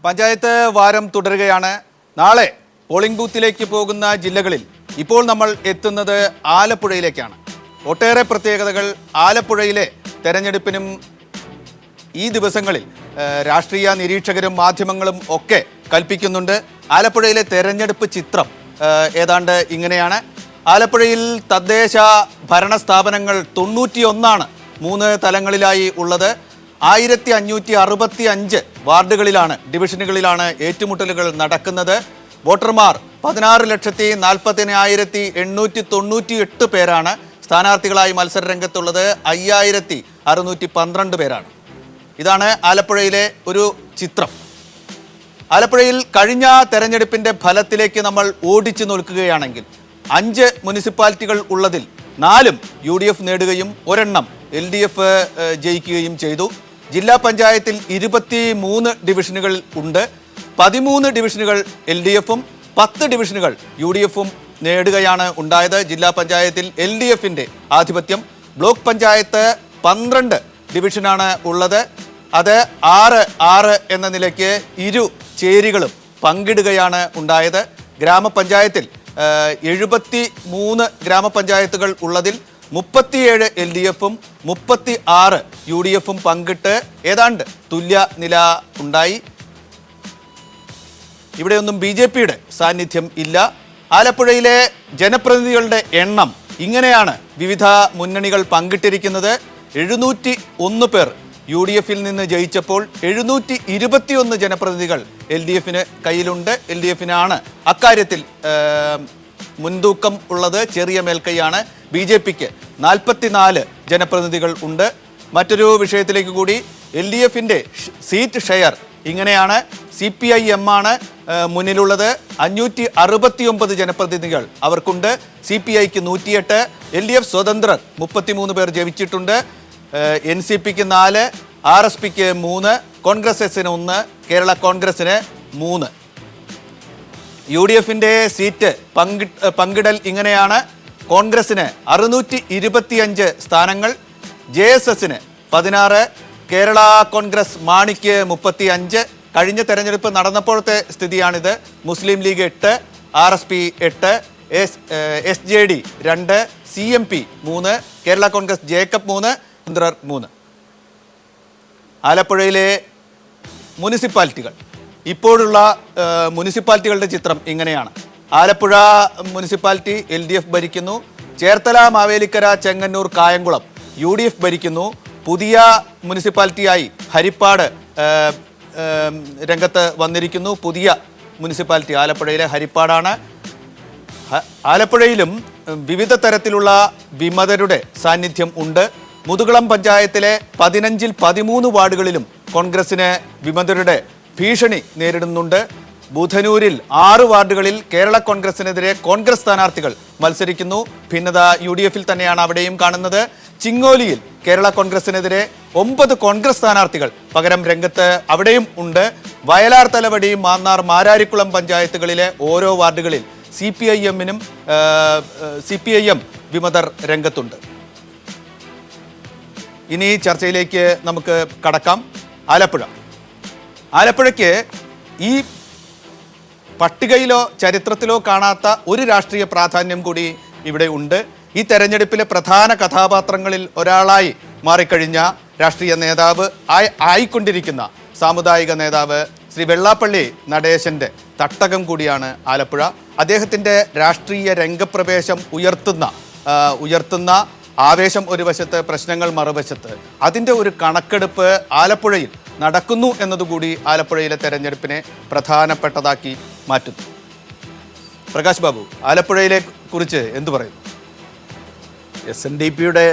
പഞ്ചായത്ത് വാരം തുടരുകയാണ്. നാളെ പോളിംഗ് ബൂത്തിലേക്ക് പോകുന്ന ജില്ലകളിൽ ഇപ്പോൾ നമ്മൾ എത്തുന്നത് ആലപ്പുഴയിലേക്കാണ്. ഒട്ടേറെ പ്രത്യേകതകൾ ആലപ്പുഴയിലെ തെരഞ്ഞെടുപ്പിനും ഈ ദിവസങ്ങളിൽ രാഷ്ട്രീയ നിരീക്ഷകരും മാധ്യമങ്ങളും ഒക്കെ കൽപ്പിക്കുന്നുണ്ട്. ആലപ്പുഴയിലെ തെരഞ്ഞെടുപ്പ് ചിത്രം ഏതാണ്ട് ഇങ്ങനെയാണ്. ആലപ്പുഴയിൽ തദ്ദേശ ഭരണ സ്ഥാപനങ്ങൾ 91 3 തലങ്ങളിലായി ഉള്ളത്. 1565 വാർഡുകളിലാണ്, ഡിവിഷനുകളിലാണ് ഏറ്റുമുട്ടലുകൾ നടക്കുന്നത്. വോട്ടർമാർ 16,40,898 പേരാണ്. സ്ഥാനാർത്ഥികളായി മത്സര രംഗത്തുള്ളത് 5612 പേരാണ്. ഇതാണ് ആലപ്പുഴയിലെ ഒരു ചിത്രം. ആലപ്പുഴയിൽ കഴിഞ്ഞ തെരഞ്ഞെടുപ്പിൻ്റെ ഫലത്തിലേക്ക് നമ്മൾ ഓടിച്ചു നോക്കുകയാണെങ്കിൽ 5 മുനിസിപ്പാലിറ്റികൾ ഉള്ളതിൽ 4 UDF നേടുകയും 1 LDF ജയിക്കുകയും ചെയ്തു. ജില്ലാ പഞ്ചായത്തിൽ 23 ഡിവിഷനുകൾ ഉണ്ട്. 13 ഡിവിഷനുകൾ LDFും 10 ഡിവിഷനുകൾ UDFും നേടുകയാണ് ഉണ്ടായത്. ജില്ലാ പഞ്ചായത്തിൽ LDFിൻ്റെ ആധിപത്യം. ബ്ലോക്ക് പഞ്ചായത്ത് 12 ഡിവിഷനാണ് ഉള്ളത്. അത് 6 എന്ന നിലയ്ക്ക് ഇരു ചേരികളും പങ്കിടുകയാണ് ഉണ്ടായത്. ഗ്രാമപഞ്ചായത്തിൽ 73 ഗ്രാമപഞ്ചായത്തുകൾ ഉള്ളതിൽ 37 LDFും 36 UDFും പങ്കിട്ട് ഏതാണ്ട് തുല്യ നില ഉണ്ടായി. ഇവിടെയൊന്നും BJPയുടെ സാന്നിധ്യം ഇല്ല. ആലപ്പുഴയിലെ ജനപ്രതിനിധികളുടെ എണ്ണം ഇങ്ങനെയാണ്. വിവിധ മുന്നണികൾ പങ്കിട്ടിരിക്കുന്നത്. 701 പേർ UDFിൽ നിന്ന് ജയിച്ചപ്പോൾ 721 ജനപ്രതിനിധികൾ LDFിന് കയ്യിലുണ്ട്. LDFിനാണ് അക്കാര്യത്തിൽ മുൻതൂക്കം ഉള്ളത്, ചെറിയ മേൽക്കൈയാണ്. BJPക്ക് 44 ജനപ്രതിനിധികൾ ഉണ്ട്. മറ്റൊരു വിഷയത്തിലേക്ക് കൂടി, LDFിൻ്റെ സീറ്റ് ഷെയർ ഇങ്ങനെയാണ്. CPIM ആണ് മുന്നിലുള്ളത്. 569 ജനപ്രതിനിധികൾ അവർക്കുണ്ട്. CPIക്ക് 108, LDF സ്വതന്ത്രർ 33 പേർ ജയിച്ചിട്ടുണ്ട്. NCPക്ക് 4, RSPക്ക് 3, കോൺഗ്രസ് എസിന് 1, കേരള കോൺഗ്രസിന് 3. UDFിൻ്റെ സീറ്റ് പങ്കിടൽ ഇങ്ങനെയാണ്. കോൺഗ്രസിന് 625 സ്ഥാനങ്ങൾ, JSSന് 16, കേരള കോൺഗ്രസ് മാണിക്ക് 35. കഴിഞ്ഞ തെരഞ്ഞെടുപ്പ് നടന്നപ്പോഴത്തെ സ്ഥിതിയാണിത്. Muslim League 8, RSP 8, SJD 2, CMP 3, Kerala Congress Jacob 3, 3. ആലപ്പുഴയിലെ മുനിസിപ്പാലിറ്റികൾ, ഇപ്പോഴുള്ള മുനിസിപ്പാലിറ്റികളുടെ ചിത്രം ഇങ്ങനെയാണ്. ആലപ്പുഴ മുനിസിപ്പാലിറ്റി LDF ഭരിക്കുന്നു. ചേർത്തല, മാവേലിക്കര, ചെങ്ങന്നൂർ, കായംകുളം UDF ഭരിക്കുന്നു. പുതിയ മുനിസിപ്പാലിറ്റിയായി ഹരിപ്പാട് രംഗത്ത് വന്നിരിക്കുന്നു. പുതിയ മുനിസിപ്പാലിറ്റി ആലപ്പുഴയിലെ ഹരിപ്പാടാണ്. ആലപ്പുഴയിലും വിവിധ തരത്തിലുള്ള വിമതരുടെ സാന്നിധ്യം ഉണ്ട്. മുതുകുളം പഞ്ചായത്തിലെ 15-ൽ 13 വാർഡുകളിലും കോൺഗ്രസിന് വിമതരുടെ ഭീഷണി നേരിടുന്നുണ്ട്. ബുധനൂരിൽ 6 വാർഡുകളിൽ കേരള കോൺഗ്രസിനെതിരെ കോൺഗ്രസ് സ്ഥാനാർത്ഥികൾ മത്സരിക്കുന്നു. ഭിന്നത UDFിൽ തന്നെയാണ് അവിടെയും കാണുന്നത്. ചിങ്ങോലിയിൽ കേരള കോൺഗ്രസിനെതിരെ 9 കോൺഗ്രസ് സ്ഥാനാർത്ഥികൾ പകരം രംഗത്ത് അവിടെയും ഉണ്ട്. വയലാർ, തലവടി, മാന്നാർ, മാരാരിക്കുളം പഞ്ചായത്തുകളിലെ ഓരോ വാർഡുകളിൽ CPIM വിമതർ രംഗത്തുണ്ട്. ഇനി ചർച്ചയിലേക്ക് നമുക്ക് കടക്കാം. ആലപ്പുഴയ്ക്ക് ഈ പട്ടികയിലോ ചരിത്രത്തിലോ കാണാത്ത ഒരു രാഷ്ട്രീയ പ്രാധാന്യം കൂടി ഇവിടെ ഉണ്ട്. ഈ തെരഞ്ഞെടുപ്പിലെ പ്രധാന കഥാപാത്രങ്ങളിൽ ഒരാളായി മാറിക്കഴിഞ്ഞ രാഷ്ട്രീയ നേതാവ് ആയിക്കൊണ്ടിരിക്കുന്ന സാമുദായിക നേതാവ് ശ്രീ വെള്ളാപ്പള്ളി നടേശൻ്റെ തട്ടകം കൂടിയാണ് ആലപ്പുഴ. അദ്ദേഹത്തിൻ്റെ രാഷ്ട്രീയ രംഗപ്രവേശം ഉയർത്തുന്ന ആവേശം ഒരു വശത്ത്, പ്രശ്നങ്ങൾ മറുവശത്ത്, അതിൻ്റെ ഒരു കണക്കെടുപ്പ് ആലപ്പുഴയിൽ നടക്കുന്നു എന്നതുകൂടി ആലപ്പുഴയിലെ തെരഞ്ഞെടുപ്പിനെ പ്രധാനപ്പെട്ടതാക്കി മാറ്റുന്നു. പ്രകാശ് ബാബു, ആലപ്പുഴയിലെ കുറിച്ച് എന്തു പറയുന്നു? SNDPയുടെ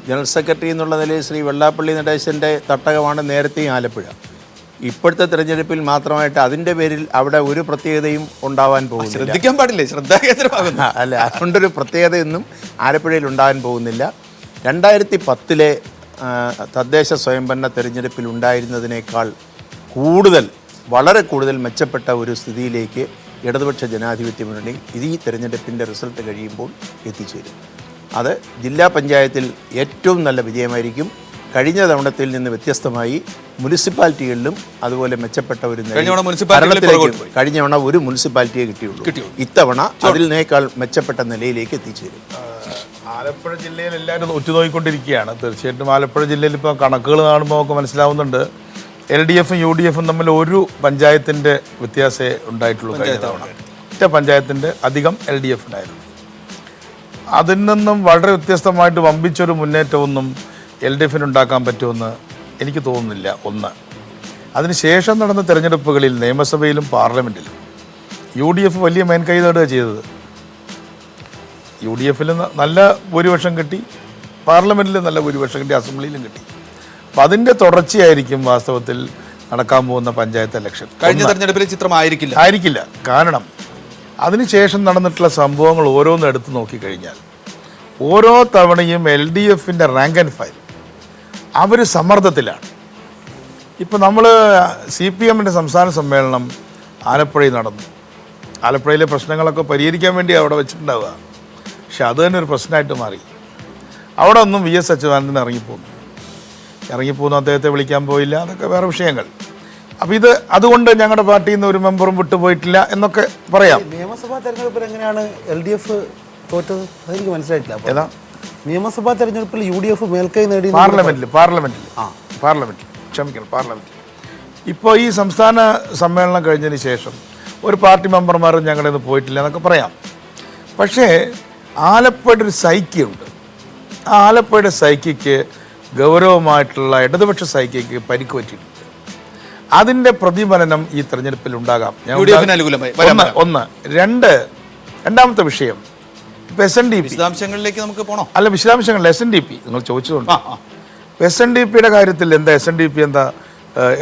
ജനറൽ സെക്രട്ടറി എന്നുള്ള നിലയിൽ ശ്രീ വെള്ളാപ്പള്ളി നടേശൻ്റെ തട്ടകമാണ് നേരത്തെയും ആലപ്പുഴ. ഇപ്പോഴത്തെ തെരഞ്ഞെടുപ്പിൽ മാത്രമായിട്ട് അതിൻ്റെ പേരിൽ അവിടെ ഒരു പ്രത്യേകതയും ഉണ്ടാവാൻ പോകുന്നില്ല. ശ്രദ്ധിക്കാൻ പാടില്ലേ, ശ്രദ്ധാകേന്ദ്രമാകുന്ന അല്ല, അതുകൊണ്ടൊരു പ്രത്യേകതയൊന്നും ആലപ്പുഴയിൽ ഉണ്ടാകാൻ പോകുന്നില്ല. 2010 തദ്ദേശ സ്വയംഭരണ തെരഞ്ഞെടുപ്പിൽ ഉണ്ടായിരുന്നതിനേക്കാൾ വളരെ കൂടുതൽ മെച്ചപ്പെട്ട ഒരു സ്ഥിതിയിലേക്ക് ഇടതുപക്ഷ ജനാധിപത്യ മുന്നണി ഈ തെരഞ്ഞെടുപ്പിൻ്റെ റിസൾട്ട് കഴിയുമ്പോൾ എത്തിച്ചേരും. അത് ജില്ലാ പഞ്ചായത്തിൽ ഏറ്റവും നല്ല വിജയമായിരിക്കും. കഴിഞ്ഞ തവണത്തിൽ നിന്ന് വ്യത്യസ്തമായി മുനിസിപ്പാലിറ്റികളിലും അതുപോലെ മെച്ചപ്പെട്ട ഒരു കഴിഞ്ഞ തവണ ഒരു മുനിസിപ്പാലിറ്റിയെ കിട്ടിയുള്ളൂ. ഇത്തവണ അതിനേക്കാൾ മെച്ചപ്പെട്ട നിലയിലേക്ക് എത്തിച്ചേരും. ആലപ്പുഴ ജില്ലയിൽ എല്ലാവരും ഉറ്റുനോക്കിക്കൊണ്ടിരിക്കുകയാണ്. തീർച്ചയായിട്ടും ആലപ്പുഴ ജില്ലയിൽ ഇപ്പോൾ കണക്കുകൾ കാണുമ്പോൾ നമുക്ക് മനസ്സിലാവുന്നുണ്ട്, LDFും UDFും തമ്മിൽ ഒരു പഞ്ചായത്തിൻ്റെ വ്യത്യാസമേ ഉണ്ടായിട്ടുള്ളൂ കഴിഞ്ഞ തവണ. ഒറ്റ പഞ്ചായത്തിൻ്റെ അധികം LDF ഉണ്ടായിരുന്നു. അതിൽ നിന്നും വളരെ വ്യത്യസ്തമായിട്ട് വമ്പിച്ചൊരു മുന്നേറ്റമൊന്നും LDFന് ഉണ്ടാക്കാൻ പറ്റുമെന്ന് എനിക്ക് തോന്നുന്നില്ല. ഒന്ന്, അതിനുശേഷം നടന്ന തെരഞ്ഞെടുപ്പുകളിൽ നിയമസഭയിലും പാർലമെൻറ്റിലും UDF വലിയ മേൻകൈ നേടുക ചെയ്തത്. UDFിൽ നല്ല ഭൂരിപക്ഷം കിട്ടി, പാർലമെൻറ്റിൽ നല്ല ഭൂരിപക്ഷം കിട്ടി, അസംബ്ലിയിലും കിട്ടി. അപ്പം അതിൻ്റെ തുടർച്ചയായിരിക്കും വാസ്തവത്തിൽ നടക്കാൻ പോകുന്ന പഞ്ചായത്ത് ഇലക്ഷൻ. കഴിഞ്ഞ തെരഞ്ഞെടുപ്പിലെ ചിത്രമായിരിക്കില്ല. കാരണം അതിനുശേഷം നടന്നിട്ടുള്ള സംഭവങ്ങൾ ഓരോന്നും എടുത്ത് നോക്കിക്കഴിഞ്ഞാൽ ഓരോ തവണയും LDFിൻ്റെ റാങ്ക് ആൻഡ് ഫയൽ അവർ സമ്മർദ്ദത്തിലാണ്. ഇപ്പോൾ നമ്മൾ CPMൻ്റെ സംസ്ഥാന സമ്മേളനം ആലപ്പുഴയിൽ നടന്നു. ആലപ്പുഴയിലെ പ്രശ്നങ്ങളൊക്കെ പരിഹരിക്കാൻ വേണ്ടി അവിടെ വെച്ചിട്ടുണ്ടാവുക. പക്ഷെ അത് തന്നെ ഒരു പ്രശ്നമായിട്ട് മാറി. അവിടെ ഒന്നും VS അച്യുതാനന്ദൻ ഇറങ്ങിപ്പോന്നു, അദ്ദേഹത്തെ വിളിക്കാൻ പോയില്ല, അതൊക്കെ വേറെ വിഷയങ്ങൾ. അപ്പോൾ അതുകൊണ്ട് ഞങ്ങളുടെ പാർട്ടിയിൽ നിന്ന് ഒരു മെമ്പറും വിട്ടുപോയിട്ടില്ല എന്നൊക്കെ പറയാം. നിയമസഭാ തെരഞ്ഞെടുപ്പിൽ എങ്ങനെയാണ് LDF തോറ്റത്? അതെനിക്ക് മനസ്സിലായിട്ടില്ല. ഏതാ നിയമസഭാ തെരഞ്ഞെടുപ്പിൽ UDF മേൽക്കൈ നേടി പാർലമെന്റിൽ ഇപ്പോൾ ഈ സംസ്ഥാന സമ്മേളനം കഴിഞ്ഞതിന് ശേഷം ഒരു പാർട്ടി മെമ്പർമാരും ഞങ്ങളുടെ നിന്ന് പോയിട്ടില്ല എന്നൊക്കെ പറയാം. പക്ഷേ ആലപ്പുഴയുടെ ഒരു സൈക്കിയുണ്ട്. ആ ആലപ്പുഴയുടെ സൈക്കിക്ക് ഗൗരവമായിട്ടുള്ള ഇടതുപക്ഷ സൈക്കിക്ക് പരിക്ക് പറ്റിയിട്ടുണ്ട്. അതിൻ്റെ പ്രതിഫലനം ഈ തെരഞ്ഞെടുപ്പിൽ ഉണ്ടാകാം. ഒന്ന്. രണ്ടാമത്തെ വിഷയം, ഇപ്പം SNDP വിശദാംശങ്ങളിലേക്ക് നമുക്ക് പോകണം. അല്ല, വിശദാംശങ്ങളിൽ SNDP നിങ്ങൾ ചോദിച്ചതുകൊണ്ട് SNDPയുടെ കാര്യത്തിൽ എന്താ, SNDP എന്താ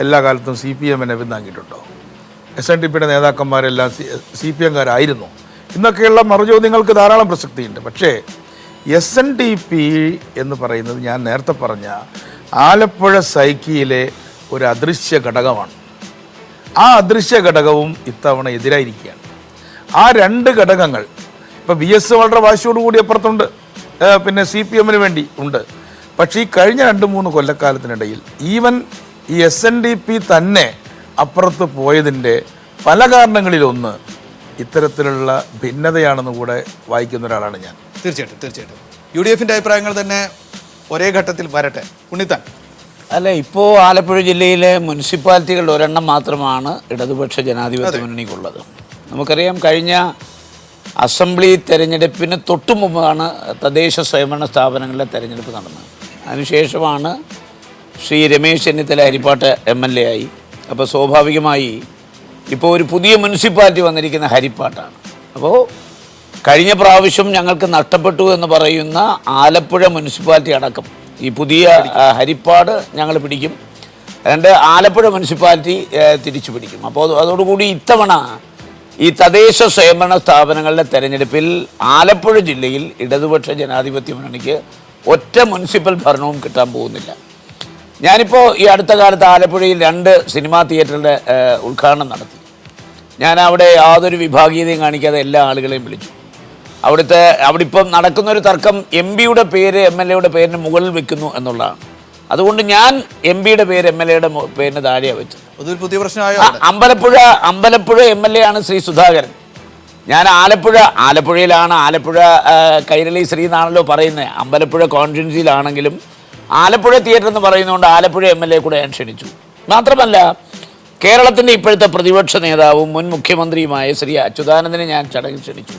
എല്ലാ കാലത്തും CPMനെ പിന്താങ്ങിയിട്ടുണ്ടോ? SNDPയുടെ നേതാക്കന്മാരെല്ലാം CPMകാരായിരുന്നു എന്നൊക്കെയുള്ള മറുചോദ്യങ്ങൾക്ക് ധാരാളം പ്രസക്തിയുണ്ട്. പക്ഷേ SNDP എന്ന് പറയുന്നത് ഞാൻ നേരത്തെ പറഞ്ഞ ആലപ്പുഴ സൈക്കിയിലെ ഒരു അദൃശ്യ ഘടകമാണ്. ആ അദൃശ്യ ഘടകവും ഇത്തവണ എതിരായിരിക്കുകയാണ്. ആ രണ്ട് ഘടകങ്ങൾ ഇപ്പോൾ VS വളരെ വാശിയോടുകൂടി അപ്പുറത്തുണ്ട്, പിന്നെ CPMന് വേണ്ടി ഉണ്ട്. പക്ഷേ ഈ കഴിഞ്ഞ 2-3 കൊല്ലക്കാലത്തിനിടയിൽ ഈവൻ ഈ SNDP തന്നെ അപ്പുറത്ത് പോയതിൻ്റെ പല കാരണങ്ങളിലൊന്ന് ഇത്തരത്തിലുള്ള ഭിന്നതയാണെന്ന് കൂടെ വായിക്കുന്ന ഒരാളാണ് ഞാൻ. തീർച്ചയായിട്ടും UDFിൻ്റെ അഭിപ്രായങ്ങൾ തന്നെ ഒരേ ഘട്ടത്തിൽ വരട്ടെ. ഉണ്ണിത്താൻ. അല്ല, ഇപ്പോൾ ആലപ്പുഴ ജില്ലയിലെ മുനിസിപ്പാലിറ്റികളിൽ ഒരെണ്ണം മാത്രമാണ് ഇടതുപക്ഷ ജനാധിപത്യ മുന്നണിക്കുള്ളത്. നമുക്കറിയാം, കഴിഞ്ഞ അസംബ്ലി തെരഞ്ഞെടുപ്പിന് തൊട്ടു മുമ്പാണ് തദ്ദേശ സ്വയംഭരണ സ്ഥാപനങ്ങളിലെ തെരഞ്ഞെടുപ്പ് നടന്നത്. അതിനുശേഷമാണ് ശ്രീ രമേശ് ചെന്നിത്തല ഹരിപ്പാട്ട് MLA ആയി. അപ്പോൾ സ്വാഭാവികമായി ഇപ്പോൾ ഒരു പുതിയ മുനിസിപ്പാലിറ്റി വന്നിരിക്കുന്ന ഹരിപ്പാട്ടാണ്. അപ്പോൾ കഴിഞ്ഞ പ്രാവശ്യം ഞങ്ങൾക്ക് നഷ്ടപ്പെട്ടു എന്ന് പറയുന്ന ആലപ്പുഴ മുനിസിപ്പാലിറ്റി അടക്കം ഈ പുതിയ ഹരിപ്പാട് ഞങ്ങൾ പിടിക്കും. ആലപ്പുഴ മുനിസിപ്പാലിറ്റി തിരിച്ചു പിടിക്കും. അപ്പോൾ അതോടുകൂടി ഇത്തവണ ഈ തദ്ദേശ സ്വയംഭരണ സ്ഥാപനങ്ങളുടെ തെരഞ്ഞെടുപ്പിൽ ആലപ്പുഴ ജില്ലയിൽ ഇടതുപക്ഷ ജനാധിപത്യ മുന്നണിക്ക് ഒറ്റ മുനിസിപ്പൽ ഭരണവും കിട്ടാൻ പോകുന്നില്ല. ഞാനിപ്പോൾ ഈ അടുത്ത കാലത്ത് ആലപ്പുഴയിൽ 2 സിനിമാ തിയേറ്ററുടെ ഉദ്ഘാടനം നടത്തി. ഞാൻ അവിടെ യാതൊരു വിഭാഗീയതയും കാണിക്കാതെ എല്ലാ ആളുകളെയും വിളിച്ചു. അവിടെ ഇപ്പം നടക്കുന്നൊരു തർക്കം MPയുടെ പേര് MLAയുടെ പേരിന് മുകളിൽ വെക്കുന്നു എന്നുള്ളതാണ്. അതുകൊണ്ട് ഞാൻ MPയുടെ പേര് MLAയുടെ പേരിന് താഴെയാണ് വെച്ചത്. അതൊരു പുതിയ പ്രശ്നമായോ? അമ്പലപ്പുഴ MLA ആണ് ശ്രീ സുധാകരൻ. ഞാൻ ആലപ്പുഴയിലാണ്. ആലപ്പുഴ കൈരളി ശ്രീ എന്നാണല്ലോ പറയുന്നത്. അമ്പലപ്പുഴ കോൺസ്റ്റിറ്റ്യുവൻസിയിലാണെങ്കിലും ആലപ്പുഴ തിയേറ്റർ എന്ന് പറയുന്നതുകൊണ്ട് ആലപ്പുഴ MLA കൂടെ ഞാൻ ക്ഷണിച്ചു. മാത്രമല്ല, കേരളത്തിൻ്റെ ഇപ്പോഴത്തെ പ്രതിപക്ഷ നേതാവും മുൻ മുഖ്യമന്ത്രിയുമായ ശ്രീ അച്യുതാനന്ദനെ ഞാൻ ചടങ്ങിൽ ക്ഷണിച്ചു.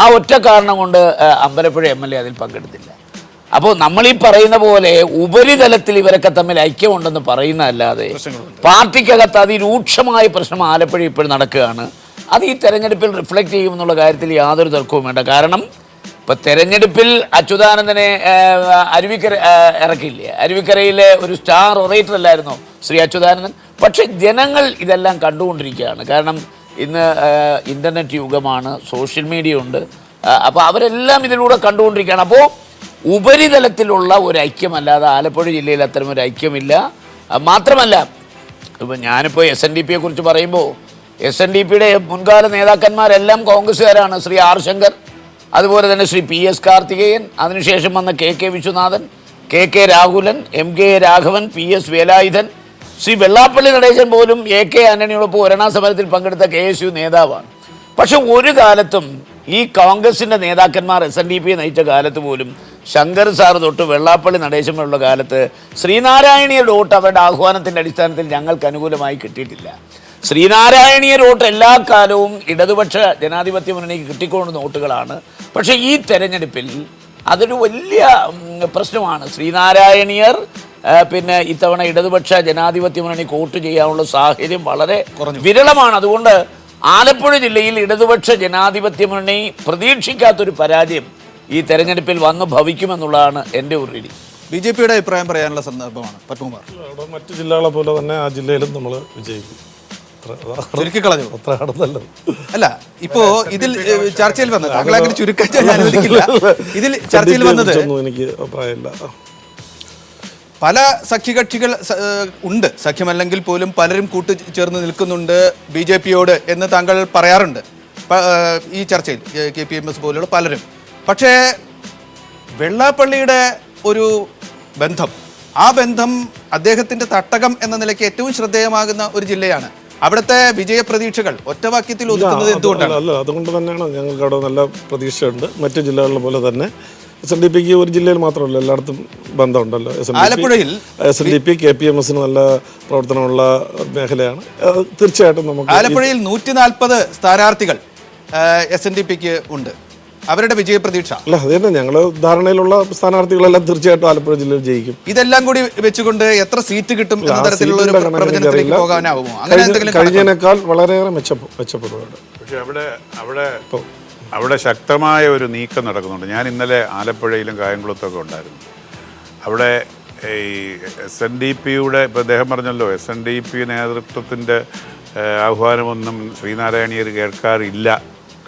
ആ ഒറ്റ കാരണം കൊണ്ട് അമ്പലപ്പുഴ MLA അതിൽ പങ്കെടുത്തില്ല. അപ്പോൾ നമ്മളീ പറയുന്ന പോലെ ഉപരിതലത്തിൽ ഇവരൊക്കെ തമ്മിൽ ഐക്യമുണ്ടെന്ന് പറയുന്നതല്ലാതെ പാർട്ടിക്കകത്ത് അതിരൂക്ഷമായ പ്രശ്നം ആലപ്പുഴ ഇപ്പോഴും നടക്കുകയാണ്. അത് ഈ തെരഞ്ഞെടുപ്പിൽ റിഫ്ലക്റ്റ് ചെയ്യുമെന്നുള്ള കാര്യത്തിൽ യാതൊരു തർക്കവും വേണ്ട. കാരണം ഇപ്പോൾ തെരഞ്ഞെടുപ്പിൽ അച്യുതാനന്ദനെ അരുവിക്കര ഇറക്കില്ലേ? അരുവിക്കരയിലെ ഒരു സ്റ്റാർ ഒറേറ്റർ അല്ലായിരുന്നോ ശ്രീ അച്യുതാനന്ദൻ? പക്ഷേ ജനങ്ങൾ ഇതെല്ലാം കണ്ടുകൊണ്ടിരിക്കുകയാണ്. കാരണം ഇന്ന് ഇൻ്റർനെറ്റ് യുഗമാണ്, സോഷ്യൽ മീഡിയ ഉണ്ട്. അപ്പോൾ അവരെല്ലാം ഇതിലൂടെ കണ്ടുകൊണ്ടിരിക്കുകയാണ്. അപ്പോൾ ഉപരിതലത്തിലുള്ള ഒരു ഐക്യമല്ലാതെ ആലപ്പുഴ ജില്ലയിൽ അത്തരം ഒരു ഐക്യമില്ല. മാത്രമല്ല, ഇപ്പം ഞാനിപ്പോൾ SNDPയെ കുറിച്ച് പറയുമ്പോൾ SNDPയുടെ മുൻകാല നേതാക്കന്മാരെല്ലാം കോൺഗ്രസ്സുകാരാണ്. ശ്രീ R. ശങ്കർ, അതുപോലെ തന്നെ ശ്രീ PS. കാർത്തികേയൻ, അതിനുശേഷം വന്ന KK. Viswanathan, K Rahulan, MK Raghavan, PS Velayudhan, Shri Vellappally Natesan പോലും AK ആന്റണിയോടൊപ്പം ഒരണാ സമരത്തിൽ പങ്കെടുത്ത KSU നേതാവാണ്. പക്ഷെ ഒരു കാലത്തും ഈ കോൺഗ്രസിൻ്റെ നേതാക്കന്മാർ SNDP നയിച്ച കാലത്ത് പോലും ശങ്കർ സാർ തൊട്ട് വെള്ളാപ്പള്ളി നടേശനുള്ള കാലത്ത് ശ്രീനാരായണീയരുടെ വോട്ട് അവരുടെ ആഹ്വാനത്തിൻ്റെ അടിസ്ഥാനത്തിൽ ഞങ്ങൾക്ക് അനുകൂലമായി കിട്ടിയിട്ടില്ല. ശ്രീനാരായണീയർ വോട്ട് എല്ലാ കാലവും ഇടതുപക്ഷ ജനാധിപത്യ മുന്നണിക്ക് കിട്ടിക്കൊണ്ടുന്ന വോട്ടുകളാണ്. പക്ഷേ ഈ തെരഞ്ഞെടുപ്പിൽ അതൊരു വലിയ പ്രശ്നമാണ്. ശ്രീനാരായണീയർ പിന്നെ ഇത്തവണ ഇടതുപക്ഷ ജനാധിപത്യ മുന്നണിക്ക് വോട്ട് ചെയ്യാനുള്ള സാഹചര്യം വളരെ വിരളമാണ്. അതുകൊണ്ട് ആലപ്പുഴ ജില്ലയിൽ ഇടതുപക്ഷ ജനാധിപത്യ മുന്നണി പ്രതീക്ഷിക്കാത്തൊരു പരാജയം ഈ തെരഞ്ഞെടുപ്പിൽ വന്ന് ഭവിക്കുമെന്നുള്ളതാണ് എൻ്റെ ഒരു രീതി. BJPയുടെ അഭിപ്രായം പറയാനുള്ള സന്ദർഭമാണ് പത്മകുമാർ. അവിടെ മറ്റു ജില്ലകളെ പോലെ തന്നെ ആ ജില്ലയിലും നമ്മൾ വിജയിക്കും. ചുരുക്കിക്കളഞ്ഞു അത്ര ആണെന്നല്ല. അല്ല, ഇപ്പോ ഇതിൽ ചർച്ചയിൽ വന്നത് താങ്കൾ അങ്ങനെ ചുരുക്കാൻ ഞാൻ അനുവദിക്കില്ല. ഇതിൽ ചർച്ചയിൽ വന്നത് എനിക്ക് അഭിപ്രായമില്ല. പല സഖ്യകക്ഷികൾ ഉണ്ട്, സഖ്യമല്ലെങ്കിൽ പോലും പലരും കൂട്ടുചേർന്ന് നിൽക്കുന്നുണ്ട് BJPയോട് എന്ന് താങ്കൾ പറയാറുണ്ട് ഈ ചർച്ചയിൽ, KPMS പോലെയുള്ള പലരും. പക്ഷേ വെള്ളാപ്പള്ളിയുടെ ഒരു ബന്ധം, ആ ബന്ധം അദ്ദേഹത്തിൻ്റെ തട്ടകം എന്ന നിലയ്ക്ക് ഏറ്റവും ശ്രദ്ധേയമാകുന്ന ഒരു ജില്ലയാണ്. അവിടുത്തെ വിജയപ്രതീക്ഷകൾ ഒറ്റവാക്യത്തിൽ ഒതുക്കുന്നത് എന്തുകൊണ്ടാണ്? അല്ല, അതുകൊണ്ട് തന്നെയാണ് ഞങ്ങൾക്ക് അവിടെ നല്ല പ്രതീക്ഷയുണ്ട്. മറ്റു ജില്ലകളിലെ പോലെ തന്നെ SNDPക്ക് ഒരു ജില്ലയിൽ മാത്രമല്ല, എല്ലായിടത്തും ബന്ധമുണ്ടല്ലോ. ആലപ്പുഴയിൽ SNDP KPMSന് നല്ല പ്രവർത്തനമുള്ള മേഖലയാണ്. തീർച്ചയായിട്ടും നമുക്ക് ആലപ്പുഴയിൽ 140 സ്ഥാനാർത്ഥികൾ SNDPക്ക് ഉണ്ട്. അവരുടെ വിജയപ്രതീക്ഷ അല്ല, അത് തന്നെ ഞങ്ങൾ ധാരണയിലുള്ള സ്ഥാനാർത്ഥികളെല്ലാം തീർച്ചയായിട്ടും ആലപ്പുഴ ജില്ലയിൽ ജയിക്കും. ഇതെല്ലാം കൂടി വെച്ചുകൊണ്ട് എത്ര സീറ്റ് കിട്ടും എന്ന തരത്തിലുള്ള ഒരു പ്രവചനത്തിലേക്ക് പോകാനാവുമോ? അങ്ങനെ എന്തെങ്കിലും കഴിഞ്ഞതിനേക്കാൾ വളരെയേറെ മെച്ചപ്പെടുകയാണ്. പക്ഷെ അവിടെ ശക്തമായ ഒരു നീക്കം നടക്കുന്നുണ്ട്. ഞാൻ ഇന്നലെ ആലപ്പുഴയിലും കായംകുളത്തൊക്കെ ഉണ്ടായിരുന്നു. അവിടെ ഈ SNDPയുടെ ഇപ്പോൾ അദ്ദേഹം പറഞ്ഞല്ലോ, SNDP നേതൃത്വത്തിൻ്റെ ആഹ്വാനമൊന്നും ശ്രീനാരായണീയർ കേൾക്കാറില്ല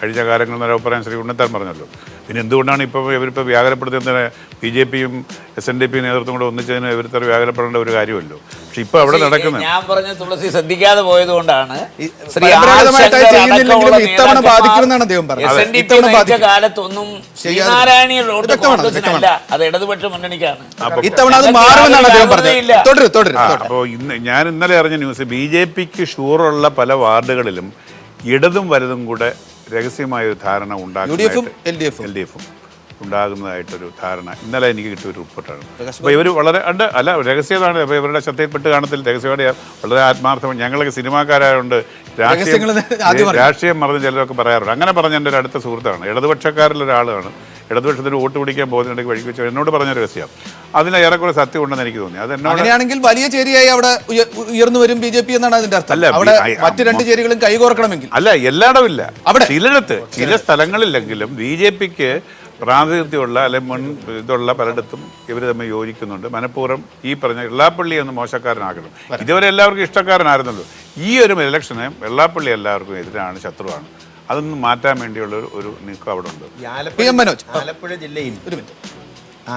കഴിഞ്ഞ കാലങ്ങളിൽ നിന്നൊരു അഭിപ്രായം ശ്രീ ഉണ്ണിത്താൻ പറഞ്ഞല്ലോ. പിന്നെ എന്തുകൊണ്ടാണ് ഇവരിപ്പോൾ വ്യാകുലപ്പെടുത്തുന്നത്? BJPയും SNDP നേതൃത്വം കൂടെ ഒന്നിച്ചതിന് ഇവരിത്ര വ്യാകുലപ്പെടേണ്ട ഒരു കാര്യമല്ലോ. പക്ഷെ ഇപ്പൊ അവിടെ നടക്കുന്നത് ഞാൻ പറഞ്ഞ തുളസി ശ്രദ്ധിക്കാതെ പോയത് കൊണ്ടാണ് കാലത്തൊന്നും ശ്രീനാരായണീയർ വോട്ട് കോൺഗ്രസിനല്ല, അത് ഇടതുപക്ഷ മുന്നണിക്കാണ്. അപ്പോൾ ഞാൻ ഇന്നലെ അറിഞ്ഞ ന്യൂസ്, BJPക്ക് ഷൂറുള്ള പല വാർഡുകളിലും ഇടതും വലതും കൂടെ രഹസ്യമായൊരു ധാരണ LDFും ഉണ്ടാകുന്നതായിട്ടൊരു ധാരണ ഇന്നലെ എനിക്ക് കിട്ടിയ ഒരു റിപ്പോർട്ടാണ്. അപ്പോൾ ഇവർ വളരെ അല്ല രഹസ്യമാണ്. അപ്പോൾ ഇവരുടെ ശ്രദ്ധയിൽപ്പെട്ട് കാണത്തിൽ രഹസ്യമായിട്ട് വളരെ ആത്മാർത്ഥമാണ്. ഞങ്ങളൊക്കെ സിനിമാക്കാരായതുകൊണ്ട് രാഷ്ട്രീയം മറന്ന് ചിലരൊക്കെ പറയാറുണ്ട്. അങ്ങനെ പറഞ്ഞ എൻ്റെ ഒരു അടുത്ത സുഹൃത്താണ്, ഇടതുപക്ഷക്കാരിലൊരാളാണ്. ഇടതുപക്ഷത്തിന് വോട്ട് പിടിക്കാൻ പോകുന്നതിനിടയ്ക്ക് വഴിക്ക് വെച്ച് എന്നോട് പറഞ്ഞൊരു രഹസ്യം. അതിന് ഏറെക്കുറെ സത്യം ഉണ്ടെന്ന് എനിക്ക് തോന്നി. അത് അങ്ങനെയാണെങ്കിൽ വലിയ ചേരിയായി അവിടെ ഉയർന്നു വരും BJP എന്നാണ് അതിന്റെ അർത്ഥം. അല്ല, അവിടെ മറ്റു രണ്ട് ചേരികളും കൈകോർക്കണമെങ്കിൽ അല്ല, എല്ലായിടവും ഇല്ല. ചിലയിടത്ത് ചില സ്ഥലങ്ങളിലെങ്കിലും BJPക്ക് പ്രാതിനിധ്യമുള്ള അല്ലെങ്കിൽ മുൻ ഇതുള്ള പലയിടത്തും ഇവർ തമ്മിൽ യോജിക്കുന്നുണ്ട്. മനഃപൂർവ്വം ഈ പറഞ്ഞ വെള്ളാപ്പള്ളി എന്ന് മോശക്കാരനാകണം. ഇതുവരെ എല്ലാവർക്കും ഇഷ്ടക്കാരനായിരുന്നല്ലോ. ഈ ഒരു ഇലക്ഷന് വെള്ളാപ്പള്ളി എല്ലാവർക്കും എതിരാണ്, ശത്രുവാണ്. അതൊന്നും മാറ്റാൻ വേണ്ടിയുള്ള ഒരു നീക്കം അവിടെ ഉണ്ട്.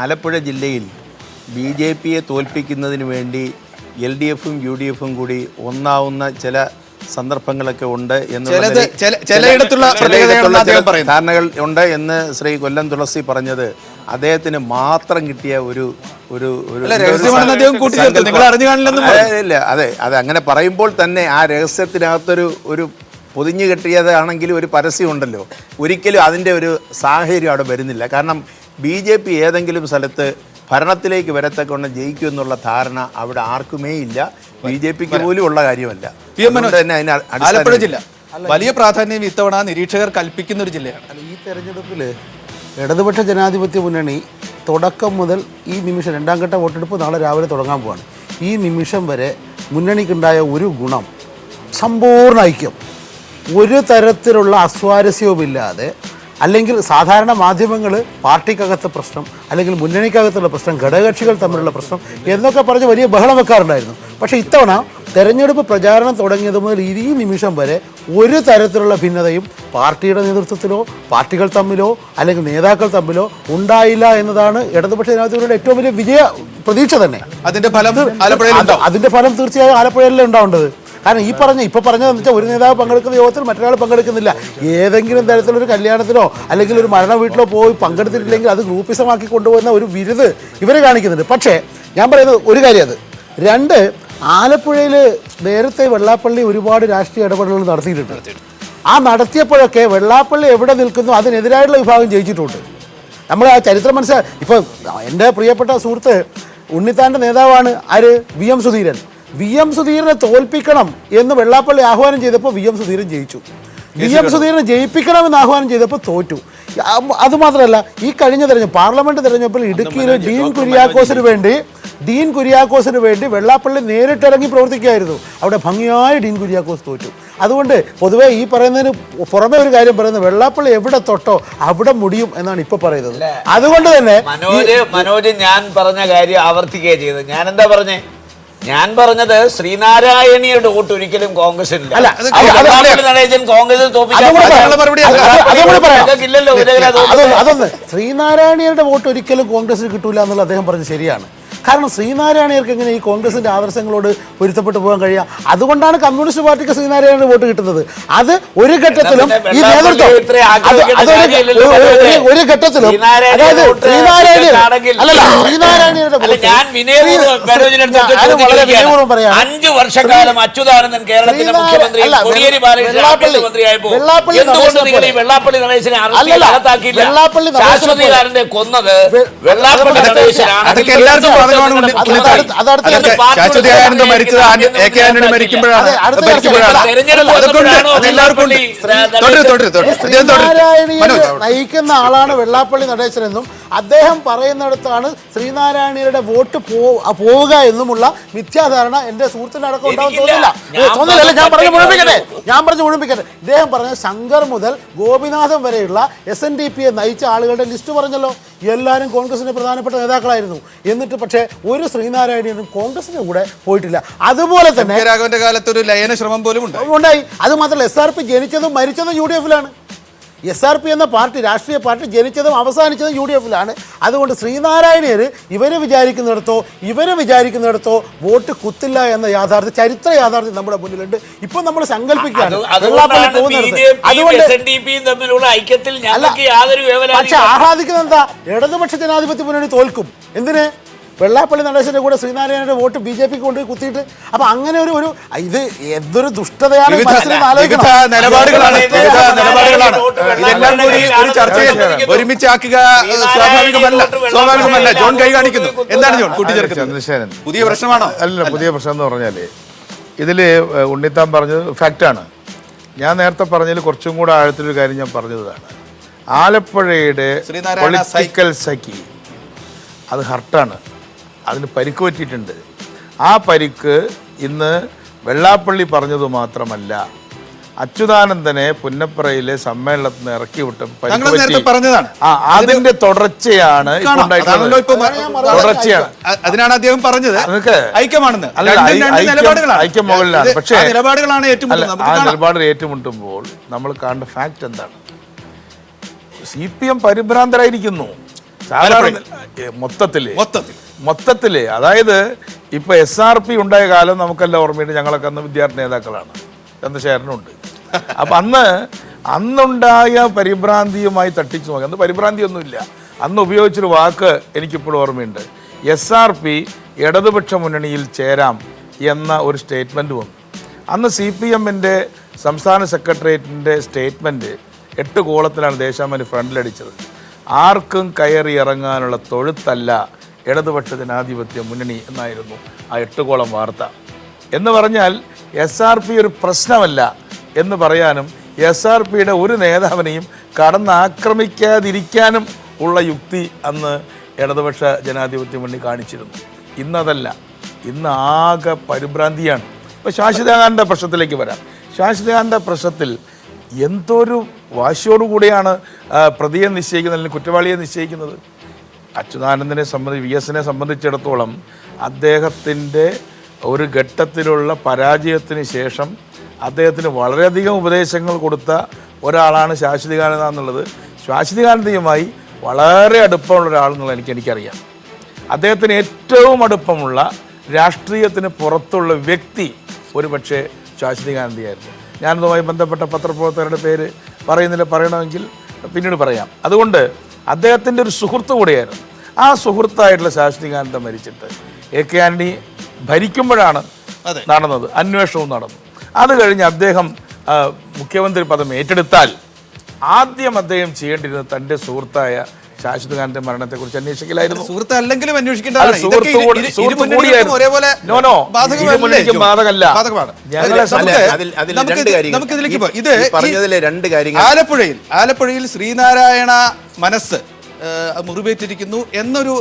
ആലപ്പുഴ ജില്ലയിൽ BJPയെ തോൽപ്പിക്കുന്നതിന് വേണ്ടി LDFും UDFും കൂടി ഒന്നാവുന്ന ചില സന്ദർഭങ്ങളൊക്കെ ഉണ്ട് ധാരണകൾ ഉണ്ട് എന്ന് ശ്രീ കൊല്ലം തുളസി പറഞ്ഞത് അദ്ദേഹത്തിന് മാത്രം കിട്ടിയ അതെ അങ്ങനെ പറയുമ്പോൾ തന്നെ ആ രഹസ്യത്തിനകത്തൊരു പൊതിഞ്ഞു കെട്ടിയതാണെങ്കിലും ഒരു പരസ്യമുണ്ടല്ലോ. ഒരിക്കലും അതിൻ്റെ ഒരു സാഹചര്യം അവിടെ വരുന്നില്ല. കാരണം BJP ഏതെങ്കിലും സ്ഥലത്ത് ഭരണത്തിലേക്ക് വരത്തക്കൊണ്ട് ജയിക്കുമെന്നുള്ള ധാരണ അവിടെ ആർക്കുമേ ഇല്ല. BJPക്ക് പോലും ഉള്ള കാര്യമല്ല. ആലപ്പുഴ ജില്ല വലിയ പ്രാധാന്യം ഇത്തവണ നിരീക്ഷകർ കൽപ്പിക്കുന്ന ഒരു ജില്ലയാണ്. ഈ തെരഞ്ഞെടുപ്പിൽ ഇടതുപക്ഷ ജനാധിപത്യ മുന്നണി തുടക്കം മുതൽ ഈ നിമിഷം, രണ്ടാം ഘട്ട വോട്ടെടുപ്പ് നാളെ രാവിലെ തുടങ്ങാൻ പോവാണ്. ഈ നിമിഷം വരെ മുന്നണിക്കുണ്ടായ ഒരു ഗുണം സമ്പൂർണ്ണ ഐക്യം. ഒരു തരത്തിലുള്ള അസ്വാരസ്യവുമില്ലാതെ, അല്ലെങ്കിൽ സാധാരണ മാധ്യമങ്ങൾ പാർട്ടിക്കകത്തെ പ്രശ്നം അല്ലെങ്കിൽ മുന്നണിക്കകത്തുള്ള പ്രശ്നം, ഘടകകക്ഷികൾ തമ്മിലുള്ള പ്രശ്നം എന്നൊക്കെ പറഞ്ഞ് വലിയ ബഹളം വെക്കാറുണ്ടായിരുന്നു. പക്ഷേ ഇത്തവണ തെരഞ്ഞെടുപ്പ് പ്രചാരണം തുടങ്ങിയത് മുതൽ ഈ നിമിഷം വരെ ഒരു തരത്തിലുള്ള ഭിന്നതയും പാർട്ടിയുടെ നേതൃത്വത്തിലോ പാർട്ടികൾ തമ്മിലോ അല്ലെങ്കിൽ നേതാക്കൾ തമ്മിലോ ഉണ്ടായില്ല എന്നതാണ് ഇടതുപക്ഷ ജനാധിപത്യയുടെ ഏറ്റവും വലിയ വിജയ പ്രതീക്ഷ തന്നെ. അതിന്റെ ഫലം തീർച്ചയായും ആലപ്പുഴയിലല്ലേ ഉണ്ടാവേണ്ടത്. കാരണം ഇപ്പോൾ പറഞ്ഞതെന്ന് വെച്ചാൽ ഒരു നേതാവ് പങ്കെടുക്കുന്ന യോഗത്തിൽ മറ്റൊരാൾ പങ്കെടുക്കുന്നില്ല. ഏതെങ്കിലും തരത്തിലൊരു കല്യാണത്തിനോ അല്ലെങ്കിൽ ഒരു മരണ വീട്ടിലോ പോയി പങ്കെടുത്തിട്ടില്ലെങ്കിൽ അത് ഗ്രൂപ്പിസമാക്കി കൊണ്ടുപോകുന്ന ഒരു വിരുത് ഇവർ കാണിക്കുന്നുണ്ട്. പക്ഷേ ഞാൻ പറയുന്നത് ഒരു കാര്യം, അത് രണ്ട്, ആലപ്പുഴയിൽ നേരത്തെ വെള്ളാപ്പള്ളി ഒരുപാട് രാഷ്ട്രീയ ഇടപെടലുകൾ നടത്തിയിട്ടുണ്ട്. ആ നടത്തിയപ്പോഴൊക്കെ വെള്ളാപ്പള്ളി എവിടെ നിൽക്കുന്നു അതിനെതിരായിട്ടുള്ള വിഭാഗം ജയിച്ചിട്ടുണ്ട്. നമ്മൾ ആ ചരിത്രം ഇപ്പോൾ എൻ്റെ പ്രിയപ്പെട്ട സുഹൃത്ത് ഉണ്ണിത്താൻ്റെ നേതാവാണ് ആര്, വി.എം. സുധീരൻ. വി.എം. സുധീരനെ തോൽപ്പിക്കണം എന്ന് വെള്ളാപ്പള്ളി ആഹ്വാനം ചെയ്തപ്പോൾ വി.എം. സുധീരൻ ജയിച്ചു. വി.എം. സുധീരനെ ജയിപ്പിക്കണമെന്ന് ആഹ്വാനം ചെയ്തപ്പോൾ തോറ്റു. അതുമാത്രമല്ല, ഈ കഴിഞ്ഞ പാർലമെന്റ് തെരഞ്ഞെടുപ്പിൽ ഇടുക്കിയിൽ ഡീൻ കുര്യാക്കോസിന് വേണ്ടി വെള്ളാപ്പള്ളി നേരിട്ടിറങ്ങി പ്രവർത്തിക്കുകയായിരുന്നു. അവിടെ ഭംഗിയായി ഡീൻ കുര്യാക്കോസ് തോറ്റു. അതുകൊണ്ട് പൊതുവേ ഈ പറയുന്നതിന് പുറമെ ഒരു കാര്യം പറയുന്നത്, വെള്ളാപ്പള്ളി എവിടെ തൊട്ടോ അവിടെ മുടിയും എന്നാണ് ഇപ്പൊ പറയുന്നത്. അതുകൊണ്ട് തന്നെ മനോജ് ഞാൻ പറഞ്ഞ കാര്യം ആവർത്തിക്കുകയാണ് ചെയ്തത്. ഞാൻ എന്താ പറഞ്ഞേ? ഞാൻ പറഞ്ഞത് ശ്രീനാരായണിയുടെ വോട്ട് ഒരിക്കലും കോൺഗ്രസിനില്ല. അതൊന്ന് ശ്രീനാരായണിയുടെ വോട്ട് ഒരിക്കലും കോൺഗ്രസിന് കിട്ടൂല എന്നുള്ള അദ്ദേഹം പറഞ്ഞത് ശരിയാണ്. കാരണം ശ്രീനാരായണിയർക്ക് എങ്ങനെ ഈ കോൺഗ്രസിന്റെ ആദർശങ്ങളോട് പൊരുത്തപ്പെട്ടു പോകാൻ കഴിയുക? അതുകൊണ്ടാണ് കമ്മ്യൂണിസ്റ്റ് പാർട്ടിക്ക് ശ്രീനാരായണ വോട്ട് കിട്ടുന്നത്. അത് ഒരു ഘട്ടത്തിലും ഈ നേതൃത്വം ഒരു ഘട്ടത്തിലും അതായത് ശ്രീനാരായണിയുടെ വളരെ വിനയപൂർവ്വം പറയാം, 5 വർഷക്കാലം അച്യുതാനന്ദൻ കേരളത്തിന്റെ മുഖ്യമന്ത്രി ശാശ്വതീകാരന്റെ കൊന്നത് വെള്ളാപ്പള്ളി നടേശനാണ്. നയിക്കുന്ന ആളാണ് വെള്ളാപ്പള്ളി നടേശനെന്നും അദ്ദേഹം പറയുന്നിടത്താണ് ശ്രീനാരായണിയുടെ വോട്ട് പോവുക എന്നുമുള്ള മിഥ്യാധാരണ എന്റെ സുഹൃത്തിന്റെ അടക്കം ഉണ്ടാവും തോന്നില്ല. ഞാൻ പറഞ്ഞു മുഴുമിക്കട്ടെ. ഇദ്ദേഹം പറഞ്ഞ ശങ്കർ മുതൽ ഗോപിനാഥൻ വരെയുള്ള SNDPയെ നയിച്ച ആളുകളുടെ ലിസ്റ്റ് പറഞ്ഞല്ലോ. എല്ലാവരും കോൺഗ്രസിന്റെ പ്രധാനപ്പെട്ട നേതാക്കളായിരുന്നു. എന്നിട്ട് പക്ഷേ ഒരു ശ്രീനാരായണനും കോൺഗ്രസിന്റെ കൂടെ പോയിട്ടില്ല. അതുപോലെ തന്നെ രാഘവന്റെ കാലത്ത് ഒരു ലയന ശ്രമം പോലും ഉണ്ടായി. അത് മാത്രമല്ല, SRP ജനിച്ചതും മരിച്ചതും UDF-ലാണ്. SRP എന്ന പാർട്ടി, രാഷ്ട്രീയ പാർട്ടി ജനിച്ചതും അവസാനിച്ചതും UDF-ലാണ്. അതുകൊണ്ട് ശ്രീനാരായണീയർ ഇവർ വിചാരിക്കുന്നിടത്തോ വോട്ട് കുത്തില്ല എന്ന യാഥാർത്ഥ്യം, ചരിത്ര യാഥാർത്ഥ്യം നമ്മുടെ മുന്നിലുണ്ട്. ഇപ്പൊ നമ്മൾ സങ്കല്പിക്കുകയാണ് പക്ഷെ ആഹ്ലാദിക്കുന്നത് എന്താ? ഇടതുപക്ഷ ജനാധിപത്യ മുന്നണി തോൽക്കും. എന്തിന്? വെള്ളാപ്പള്ളി നടേശന്റെ കൂടെ ശ്രീനാരായണന്റെ വോട്ട് BJP കൊണ്ട് കുത്തിയിട്ട്. അപ്പൊ അങ്ങനെ ഒരു ഇത് എന്തൊരു ദുഷ്ടതയാണ്. ഒരുമിച്ചാക്കുക സ്വാഭാവികമല്ല. ജോൺ കൈ കാണിക്കുന്നു. എന്താണ് ജോൺ കൂട്ടിച്ചേർക്കുന്നത്? ചന്ദ്രശേഖരൻ, പുതിയ പ്രശ്നമാണോ? അല്ല, പുതിയ പ്രശ്നം എന്ന് പറഞ്ഞാല് ഇതില് ഉണ്ണിത്താൻ പറഞ്ഞത് ഫാക്റ്റാണ്. ഞാൻ നേരത്തെ പറഞ്ഞതിൽ കുറച്ചും കൂടെ ആഴത്തിലൊരു കാര്യം ഞാൻ പറഞ്ഞതാണ്. ആലപ്പുഴയുടെ പൊളിറ്റിക്കൽ സഖി അത് ഹർട്ടാണ്. അതിന് പരിക്ക് പറ്റിയിട്ടുണ്ട്. ആ പരിക്ക് ഇന്ന് വെള്ളാപ്പള്ളി മാത്രമല്ല, അച്യുതാനന്ദനെ പുന്നപ്പറയിലെ സമ്മേളനത്തിൽ നിന്ന് ഇറക്കി വിട്ട പറഞ്ഞതാണ്. അതിന്റെ തുടർച്ചയാണ്. അതിനാണ് അദ്ദേഹം പറഞ്ഞത് ഐക്യമാണെന്ന്. ഐക്യം മുകളിലാണ്. പക്ഷേ ആ നിലപാടിൽ ഏറ്റുമുട്ടുമ്പോൾ നമ്മൾ കാണേണ്ട ഫാക്ട് എന്താണ്? CPM പരിഭ്രാന്തരായിരിക്കുന്നു മൊത്തത്തില്. അതായത് ഇപ്പൊ SRP ഉണ്ടായ കാലം നമുക്കെല്ലാം ഓർമ്മയുണ്ട്. ഞങ്ങളൊക്കെ അന്ന് വിദ്യാർത്ഥി നേതാക്കളാണ്. ചന്ദ്രശേഖരനുണ്ട്. അപ്പൊ അന്നുണ്ടായ പരിഭ്രാന്തിയുമായി തട്ടിച്ചു നോക്കി. അന്ന് പരിഭ്രാന്തിയൊന്നുമില്ല. അന്ന് ഉപയോഗിച്ചൊരു വാക്ക് എനിക്കിപ്പോഴും ഓർമ്മയുണ്ട്. SRP ഇടതുപക്ഷ മുന്നണിയിൽ ചേരാം എന്ന ഒരു സ്റ്റേറ്റ്മെന്റ് വന്നു. അന്ന് CPM-ന്റെ സംസ്ഥാന സെക്രട്ടേറിയറ്റിന്റെ സ്റ്റേറ്റ്മെന്റ് 8 കോളത്തിലാണ് ദേശാഭിമാനി ഫ്രണ്ടിലടിച്ചത്. ആർക്കും കയറി ഇറങ്ങാനുള്ള തൊഴുത്തല്ല ഇടതുപക്ഷ ജനാധിപത്യ മുന്നണി എന്നായിരുന്നു ആ 8 കോളം വാർത്ത. എന്ന് പറഞ്ഞാൽ SRP ഒരു പ്രശ്നമല്ല എന്ന് പറയാനും SRPയുടെ ഒരു നേതാവിനെയും കടന്നാക്രമിക്കാതിരിക്കാനും ഉള്ള യുക്തി അന്ന് ഇടതുപക്ഷ ജനാധിപത്യ മുന്നണി കാണിച്ചിരുന്നു. ഇന്നതല്ല. ഇന്ന് ആകെ പരിഭ്രാന്തിയാണ്. ഇപ്പോൾ ശാശ്വതകാന്ത പ്രശ്നത്തിലേക്ക് വരാം. ശാശ്വതകാന്ത പ്രശ്നത്തിൽ എന്തൊരു വാശിയോടുകൂടിയാണ് പ്രതിയെ നിശ്ചയിക്കുന്നത്, അല്ലെങ്കിൽ കുറ്റവാളിയെ നിശ്ചയിക്കുന്നത്. അച്യുതാനന്ദനെ VS-നെ സംബന്ധിച്ചിടത്തോളം അദ്ദേഹത്തിൻ്റെ ഒരു ഘട്ടത്തിലുള്ള പരാജയത്തിന് ശേഷം അദ്ദേഹത്തിന് വളരെയധികം ഉപദേശങ്ങൾ കൊടുത്ത ഒരാളാണ് ശാശ്വതകാനന്ദ എന്നുള്ളത്. ശാശ്വതകാനന്ദയുമായി വളരെ അടുപ്പമുള്ള ഒരാളെന്നുള്ള എനിക്കറിയാം. അദ്ദേഹത്തിന് ഏറ്റവും അടുപ്പമുള്ള രാഷ്ട്രീയത്തിന് പുറത്തുള്ള വ്യക്തി ഒരുപക്ഷെ ശാശ്വതി ഗാന്ധിയായിരുന്നു. ഞാനതുമായി ബന്ധപ്പെട്ട പത്രപ്രവർത്തകരുടെ പേര് പറയണമെങ്കിൽ പിന്നീട് പറയാം. അതുകൊണ്ട് അദ്ദേഹത്തിൻ്റെ ഒരു സുഹൃത്ത് കൂടിയായിരുന്നു. ആ സുഹൃത്തായിട്ടുള്ള ശാശ്വതി ഗാന്ധി മരിച്ചിട്ട് AK ആന്റണി ഭരിക്കുമ്പോഴാണ് നടന്നത്, അന്വേഷണവും നടന്നു. അത് കഴിഞ്ഞ് അദ്ദേഹം മുഖ്യമന്ത്രി പദം ഏറ്റെടുത്താൽ ആദ്യം അദ്ദേഹം ചെയ്യേണ്ടിരുന്നത് തൻ്റെ സുഹൃത്തായ ശാശ്വതി ഗാന്ധിയുടെ മരണത്തെക്കുറിച്ച് അന്വേഷിക്കലായിരുന്നു. സുഹൃത്ത് അല്ലെങ്കിലും ആലപ്പുഴയിൽ ശ്രീനാരായണ മനസ്സ് മുറിവേറ്റിരിക്കുന്നു എന്നൊരു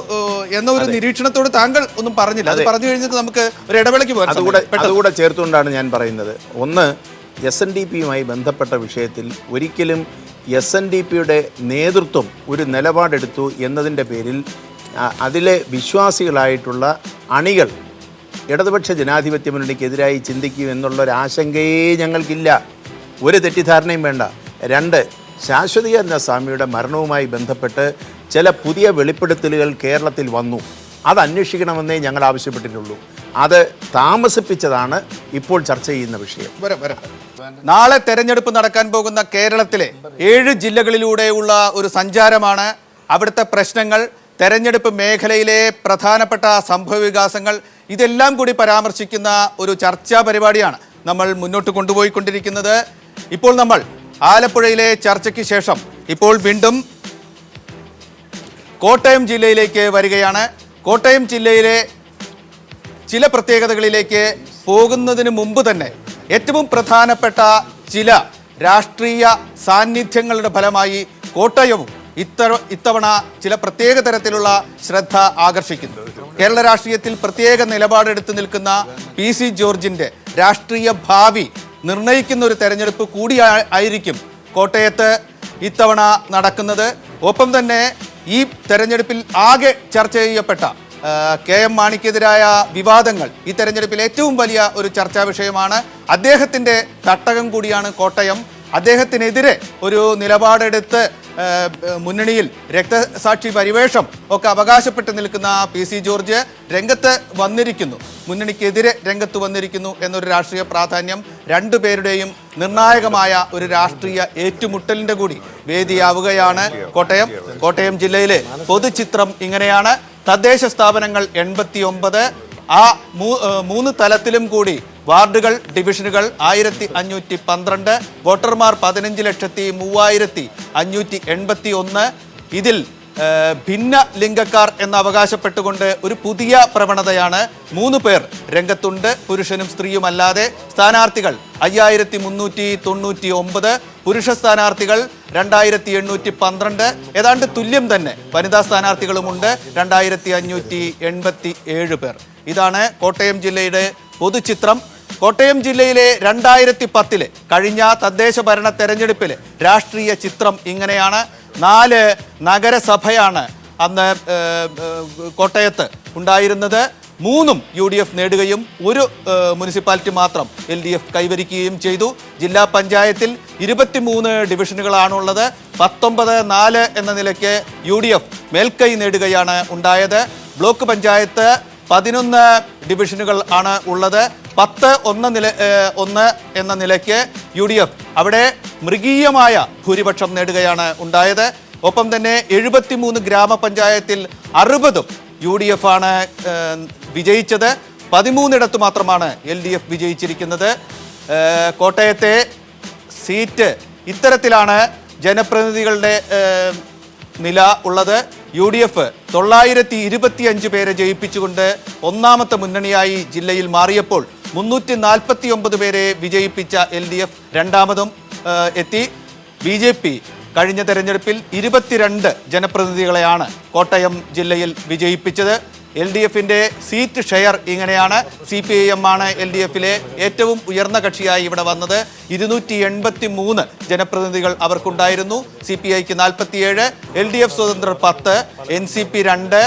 നിരീക്ഷണത്തോട് താങ്കൾ ഒന്നും പറഞ്ഞില്ല. അത് പറഞ്ഞു കഴിഞ്ഞിട്ട് നമുക്ക് ഒരു ഇടവേളയ്ക്ക് പോകാം. അതുകൂടെ ചേർത്തുകൊണ്ടാണ് ഞാൻ പറയുന്നത്. ഒന്ന്, SNDPയുമായി ബന്ധപ്പെട്ട വിഷയത്തിൽ ഒരിക്കലും SNDPയുടെ നേതൃത്വം ഒരു നിലപാടെടുത്തു എന്നതിൻ്റെ പേരിൽ അതിലെ വിശ്വാസികളായിട്ടുള്ള അണികൾ ഇടതുപക്ഷ ജനാധിപത്യ മുന്നണിക്കെതിരായി ചിന്തിക്കും എന്നുള്ളൊരാശങ്കയേ ഞങ്ങൾക്കില്ല. ഒരു തെറ്റിദ്ധാരണയും വേണ്ട. രണ്ട്, ശാശ്വതി എന്ന സ്വാമിയുടെ മരണവുമായി ബന്ധപ്പെട്ട് ചില പുതിയ വെളിപ്പെടുത്തലുകൾ കേരളത്തിൽ വന്നു. അത് അന്വേഷിക്കണമെന്നേ ഞങ്ങൾ ആവശ്യപ്പെട്ടിട്ടുള്ളൂ. അത് താമസിപ്പിച്ചതാണ് ഇപ്പോൾ ചർച്ച ചെയ്യുന്ന വിഷയം. നാളെ തെരഞ്ഞെടുപ്പ് നടക്കാൻ പോകുന്ന കേരളത്തിലെ 7 ജില്ലകളിലൂടെയുള്ള ഒരു സഞ്ചാരമാണ്. അവിടുത്തെ പ്രശ്നങ്ങൾ, തെരഞ്ഞെടുപ്പ് മേഖലയിലെ പ്രധാനപ്പെട്ട സംഭവവികാസങ്ങൾ, ഇതെല്ലാം കൂടി പരാമർശിക്കുന്ന ഒരു ചർച്ചാ പരിപാടിയാണ് നമ്മൾ മുന്നോട്ട് കൊണ്ടുപോയിക്കൊണ്ടിരിക്കുന്നത്. ഇപ്പോൾ നമ്മൾ ആലപ്പുഴയിലെ ചർച്ചയ്ക്ക് ശേഷം ഇപ്പോൾ വീണ്ടും കോട്ടയം ജില്ലയിലേക്ക് വരികയാണ്. കോട്ടയം ജില്ലയിലെ ചില പ്രത്യേകതകളിലേക്ക് പോകുന്നതിന് മുമ്പ് തന്നെ ഏറ്റവും പ്രധാനപ്പെട്ട ചില രാഷ്ട്രീയ സാന്നിധ്യങ്ങളുടെ ഫലമായി കോട്ടയവും ഇത്തവണ ചില പ്രത്യേക തരത്തിലുള്ള ശ്രദ്ധ ആകർഷിക്കുന്നു. കേരള രാഷ്ട്രീയത്തിൽ പ്രത്യേക നിലപാടെടുത്ത് നിൽക്കുന്ന PC ജോർജിൻ്റെ രാഷ്ട്രീയ ഭാവി നിർണയിക്കുന്ന ഒരു തെരഞ്ഞെടുപ്പ് കൂടി ആയിരിക്കും കോട്ടയത്ത് ഇത്തവണ നടക്കുന്നത്. ഒപ്പം തന്നെ ഈ തെരഞ്ഞെടുപ്പിൽ ആകെ ചർച്ച ചെയ്യപ്പെട്ട KM മാണിക്കെതിരായ വിവാദങ്ങൾ ഈ തെരഞ്ഞെടുപ്പിൽ ഏറ്റവും വലിയ ഒരു ചർച്ചാ വിഷയമാണ്. അദ്ദേഹത്തിൻ്റെ തട്ടകം കൂടിയാണ് കോട്ടയം. അദ്ദേഹത്തിനെതിരെ ഒരു നിലപാടെടുത്ത് മുന്നണിയിൽ രക്തസാക്ഷി പരിവേഷം ഒക്കെ അവകാശപ്പെട്ട് നിൽക്കുന്ന PC ജോർജ് രംഗത്ത് വന്നിരിക്കുന്നു, മുന്നണിക്കെതിരെ രംഗത്ത് വന്നിരിക്കുന്നു എന്നൊരു രാഷ്ട്രീയ പ്രാധാന്യം രണ്ടുപേരുടെയും നിർണായകമായ ഒരു രാഷ്ട്രീയ ഏറ്റുമുട്ടലിൻ്റെ കൂടി വേദിയാവുകയാണ് കോട്ടയം. കോട്ടയം ജില്ലയിലെ പൊതുചിത്രം ഇങ്ങനെയാണ്. തദ്ദേശ സ്ഥാപനങ്ങൾ 89, ആ 3 തലത്തിലും കൂടി വാർഡുകൾ, ഡിവിഷനുകൾ 1512, വോട്ടർമാർ 15,03,581. ഇതിൽ ഭിന്ന ലിംഗക്കാർ എന്ന് അവകാശപ്പെട്ടുകൊണ്ട് ഒരു പുതിയ പ്രവണതയാണ്. 3 പേർ രംഗത്തുണ്ട്, പുരുഷനും സ്ത്രീയുമല്ലാതെ. സ്ഥാനാർത്ഥികൾ 5399, പുരുഷ സ്ഥാനാർത്ഥികൾ 2812, ഏതാണ്ട് തുല്യം തന്നെ വനിതാ സ്ഥാനാർത്ഥികളുമുണ്ട് 2587 പേർ. ഇതാണ് കോട്ടയം ജില്ലയുടെ പൊതുചിത്രം. കോട്ടയം ജില്ലയിലെ 2010 കഴിഞ്ഞ തദ്ദേശ ഭരണ തെരഞ്ഞെടുപ്പിലെ രാഷ്ട്രീയ ചിത്രം ഇങ്ങനെയാണ്. 4 നഗരസഭയാണ് അന്ന് കോട്ടയത്ത് ഉണ്ടായിരുന്നത്. 3 UDF നേടുകയും 1 മുനിസിപ്പാലിറ്റി മാത്രം LDF കൈവരിക്കുകയും ചെയ്തു. ജില്ലാ പഞ്ചായത്തിൽ 23 ഡിവിഷനുകളാണുള്ളത്. 19-4 എന്ന നിലയ്ക്ക് UDF മേൽക്കൈ നേടുകയാണ് ഉണ്ടായത്. ബ്ലോക്ക് പഞ്ചായത്ത് 11 ഡിവിഷനുകൾ ആണ് ഉള്ളത്. 10-1 എന്ന നിലയ്ക്ക് UDF അവിടെ മൃഗീയമായ ഭൂരിപക്ഷം നേടുകയാണ് ഉണ്ടായത്. ഒപ്പം തന്നെ 73 ഗ്രാമപഞ്ചായത്തിൽ 60 UDF ആണ് വിജയിച്ചത്. 13 മാത്രമാണ് LDF വിജയിച്ചിരിക്കുന്നത്. കോട്ടയത്തെ സീറ്റ് ഇത്തരത്തിലാണ് ജനപ്രതിനിധികളുടെ നില ഉള്ളത്. UDF 925 പേരെ ജയിപ്പിച്ചുകൊണ്ട് ഒന്നാമത്തെ മുന്നണിയായി ജില്ലയിൽ മാറിയപ്പോൾ 349 പേരെ വിജയിപ്പിച്ച LDF രണ്ടാമതും എത്തി. BJP കഴിഞ്ഞ തെരഞ്ഞെടുപ്പിൽ 22 ജനപ്രതിനിധികളെയാണ് കോട്ടയം ജില്ലയിൽ വിജയിപ്പിച്ചത്. LDFിൻ്റെ സീറ്റ് ഷെയർ ഇങ്ങനെയാണ്. CPIM ആണ് LDFിലെ ഏറ്റവും ഉയർന്ന കക്ഷിയായി ഇവിടെ വന്നത്. 283 ജനപ്രതിനിധികൾ അവർക്കുണ്ടായിരുന്നു. CPIക്ക് 47, LDF സ്വതന്ത്രർ 10, NCP 2,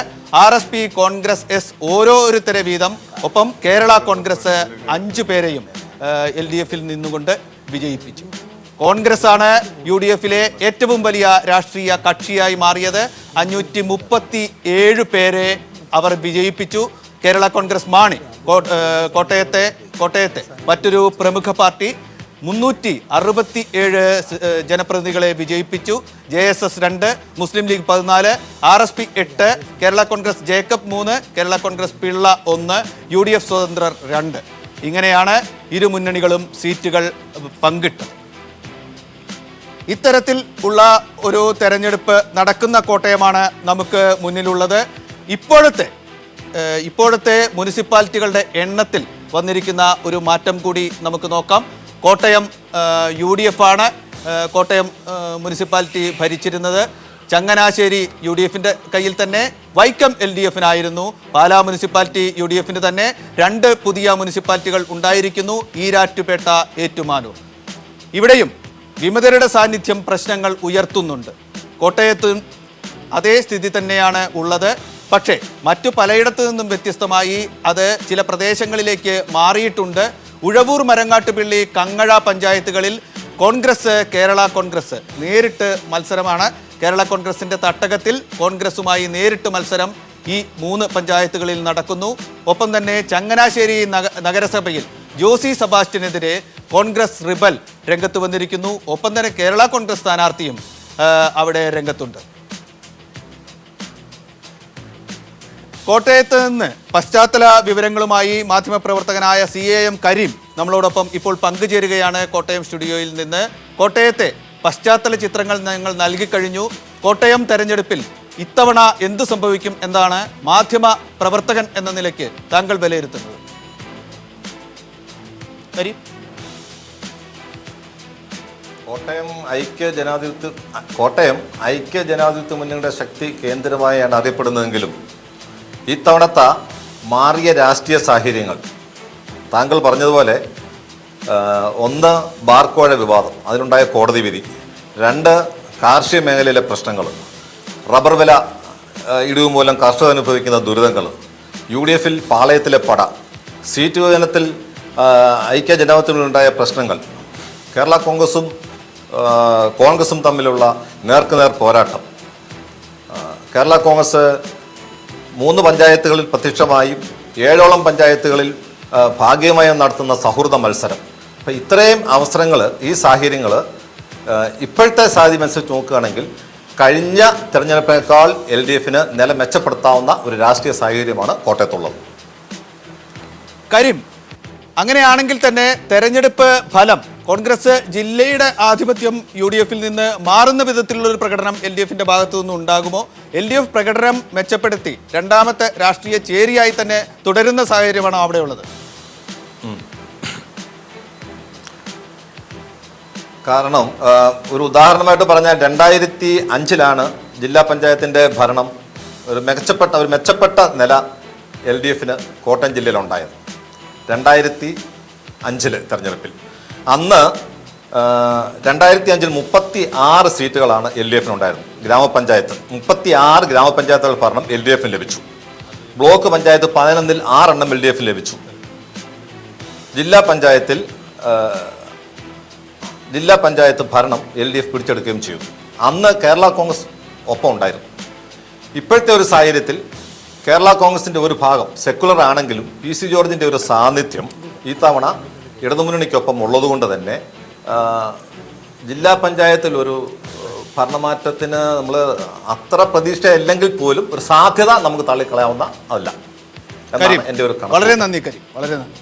RSP Congress S ഓരോരുത്തരെ വീതം. ഒപ്പം കേരള കോൺഗ്രസ് 5 പേരെയും LDFിൽ നിന്നുകൊണ്ട് വിജയിപ്പിച്ചു. കോൺഗ്രസ് ആണ് UDFിലെ ഏറ്റവും വലിയ രാഷ്ട്രീയ കക്ഷിയായി മാറിയത്. 537 പേരെ അവർ വിജയിപ്പിച്ചു. കേരള കോൺഗ്രസ് മാണി കോട്ടയത്തെ കോട്ടയത്തെ മറ്റൊരു പ്രമുഖ പാർട്ടി 367 ജനപ്രതിനിധികളെ വിജയിപ്പിച്ചു. JSS 2, Muslim League 14, RSP 8, Kerala Congress Jacob 3, Kerala Congress Pillai 1, UDF സ്വതന്ത്രർ 2. ഇങ്ങനെയാണ് ഇരു മുന്നണികളും സീറ്റുകൾ പങ്കിട്ടത്. ഇത്തരത്തിൽ ഉള്ള ഒരു തെരഞ്ഞെടുപ്പ് നടക്കുന്ന കോട്ടയമാണ് നമുക്ക് മുന്നിലുള്ളത്. ഇപ്പോഴത്തെ മുനിസിപ്പാലിറ്റികളുടെ എണ്ണത്തിൽ വന്നിരിക്കുന്ന ഒരു മാറ്റം കൂടി നമുക്ക് നോക്കാം. കോട്ടയം UDF ആണ് കോട്ടയം മുനിസിപ്പാലിറ്റി ഭരിച്ചിരുന്നത്. ചങ്ങനാശ്ശേരി UDFിൻ്റെ കയ്യിൽ തന്നെ, വൈക്കം LDFനായിരുന്നു. പാലാ മുനിസിപ്പാലിറ്റി UDFിന് തന്നെ. 2 പുതിയ മുനിസിപ്പാലിറ്റികൾ ഉണ്ടായിരിക്കുന്നു, ഈരാറ്റുപേട്ട, ഏറ്റുമാനൂർ. ഇവിടെയും വിമതരുടെ സാന്നിധ്യം പ്രശ്നങ്ങൾ ഉയർത്തുന്നുണ്ട്. കോട്ടയത്തും അതേ സ്ഥിതി തന്നെയാണ് ഉള്ളത്. പക്ഷേ മറ്റു പലയിടത്തു നിന്നും വ്യത്യസ്തമായി അത് ചില പ്രദേശങ്ങളിലേക്ക് മാറിയിട്ടുണ്ട്. ഉഴവൂർ, മരങ്ങാട്ടുപള്ളി, കങ്ങഴ പഞ്ചായത്തുകളിൽ കോൺഗ്രസ്, കേരള കോൺഗ്രസ് നേരിട്ട് മത്സരമാണ്. കേരള കോൺഗ്രസിൻ്റെ തട്ടകത്തിൽ കോൺഗ്രസുമായി നേരിട്ട് മത്സരം ഈ 3 പഞ്ചായത്തുകളിൽ നടക്കുന്നു. ഒപ്പം തന്നെ ചങ്ങനാശ്ശേരി നഗരസഭയിൽ ജോസി സെബാസ്റ്റ്യനെതിരെ കോൺഗ്രസ് റിബൽ രംഗത്ത് വന്നിരിക്കുന്നു. ഒപ്പം തന്നെ കേരള കോൺഗ്രസ് സ്ഥാനാർത്ഥിയും അവിടെ രംഗത്തുണ്ട്. കോട്ടയത്ത് നിന്ന് പശ്ചാത്തല വിവരങ്ങളുമായി മാധ്യമപ്രവർത്തകനായ CAM കരീം നമ്മളോടൊപ്പം ഇപ്പോൾ പങ്കുചേരുകയാണ് കോട്ടയം സ്റ്റുഡിയോയിൽ നിന്ന്. കോട്ടയത്തെ പശ്ചാത്തല ചിത്രങ്ങൾ ഞങ്ങൾ നൽകിക്കഴിഞ്ഞു. കോട്ടയം തെരഞ്ഞെടുപ്പിൽ ഇത്തവണ എന്ത് സംഭവിക്കും എന്നാണ് മാധ്യമ പ്രവർത്തകൻ എന്ന നിലയ്ക്ക് താങ്കൾ വിലയിരുത്തുന്നത്? കരീം. കോട്ടയം ഐക്യ ജനാധിപത്യ മുന്നണിയുടെ ശക്തി കേന്ദ്രമായാണ് അറിയപ്പെടുന്നതെങ്കിലും ഇത്തവണത്തെ മാറിയ രാഷ്ട്രീയ സാഹചര്യങ്ങൾ താങ്കൾ പറഞ്ഞതുപോലെ, 1 ബാർക്കോഴ വിവാദം, അതിലുണ്ടായ കോടതി വിധി, 2 കാർഷിക മേഖലയിലെ പ്രശ്നങ്ങൾ, റബ്ബർ വില ഇടിവ് മൂലം കർഷകർ അനുഭവിക്കുന്ന ദുരിതങ്ങൾ, UDFിൽ പാളയത്തിലെ പട, സീറ്റ് വിഭജനത്തിൽ ഐക്യ ജനാധിപത്യത്തിലുണ്ടായ പ്രശ്നങ്ങൾ, കേരള കോൺഗ്രസും തമ്മിലുള്ള നേർക്കുനേർ പോരാട്ടം, കേരള കോൺഗ്രസ് 3 പഞ്ചായത്തുകളിൽ പ്രത്യക്ഷമായും 7ഓളം പഞ്ചായത്തുകളിൽ ഭാഗികമായും നടത്തുന്ന സൗഹൃദ മത്സരം. അപ്പോൾ ഇത്രയും അവസരങ്ങൾ, ഈ സാഹചര്യങ്ങൾ ഇപ്പോഴത്തെ സാഹചര്യം അനുസരിച്ച് നോക്കുകയാണെങ്കിൽ കഴിഞ്ഞ തെരഞ്ഞെടുപ്പിനേക്കാൾ LDFന് നില മെച്ചപ്പെടുത്താവുന്ന ഒരു രാഷ്ട്രീയ സാഹചര്യമാണ് കോട്ടയത്തുള്ളത്. കരീം, അങ്ങനെയാണെങ്കിൽ തന്നെ തെരഞ്ഞെടുപ്പ് ഫലം കോൺഗ്രസ് ജില്ലയുടെ ആധിപത്യം UDFിൽ നിന്ന് മാറുന്ന വിധത്തിലുള്ള ഒരു പ്രകടനം LDFിൻ്റെ ഭാഗത്തു നിന്ന് ഉണ്ടാകുമോ? LDF പ്രകടനം മെച്ചപ്പെടുത്തി രണ്ടാമത്തെ രാഷ്ട്രീയ ചേരിയായി തന്നെ തുടരുന്ന സാഹചര്യമാണോ അവിടെയുള്ളത്? കാരണം ഒരു ഉദാഹരണമായിട്ട് പറഞ്ഞാൽ 2005 ജില്ലാ പഞ്ചായത്തിൻ്റെ ഭരണം ഒരു മെച്ചപ്പെട്ട നില LDFന് കോട്ടയം ജില്ലയിലുണ്ടായത്. 2005 തെരഞ്ഞെടുപ്പിൽ അന്ന് 2005 36 സീറ്റുകളാണ് LDFനുണ്ടായിരുന്നത്. ഗ്രാമപഞ്ചായത്ത് 36 ഗ്രാമപഞ്ചായത്തുകൾ ഭരണം LDFന് ലഭിച്ചു. ബ്ലോക്ക് പഞ്ചായത്ത് 11-ൽ 6 എണ്ണം LDFന് ലഭിച്ചു. ജില്ലാ പഞ്ചായത്ത് ഭരണം LDF പിടിച്ചെടുക്കുകയും ചെയ്തു. അന്ന് കേരള കോൺഗ്രസ് ഒപ്പം ഉണ്ടായിരുന്നു. ഇപ്പോഴത്തെ ഒരു സാഹചര്യത്തിൽ കേരള കോൺഗ്രസിൻ്റെ ഒരു ഭാഗം സെക്കുലർ ആണെങ്കിലും PC ജോർജിൻ്റെ ഒരു സാന്നിധ്യം ഈ തവണ ഇടതുമുന്നണിക്കൊപ്പം ഉള്ളതുകൊണ്ട് തന്നെ ജില്ലാ പഞ്ചായത്തിൽ ഒരു ഭരണമാറ്റത്തിന് നമ്മൾ അത്ര പ്രതീക്ഷയില്ലെങ്കിൽ പോലും ഒരു സാധ്യത നമുക്ക് തള്ളിക്കളയാവുന്ന അല്ല. വളരെ നന്ദി കരീം, വളരെ നന്ദി.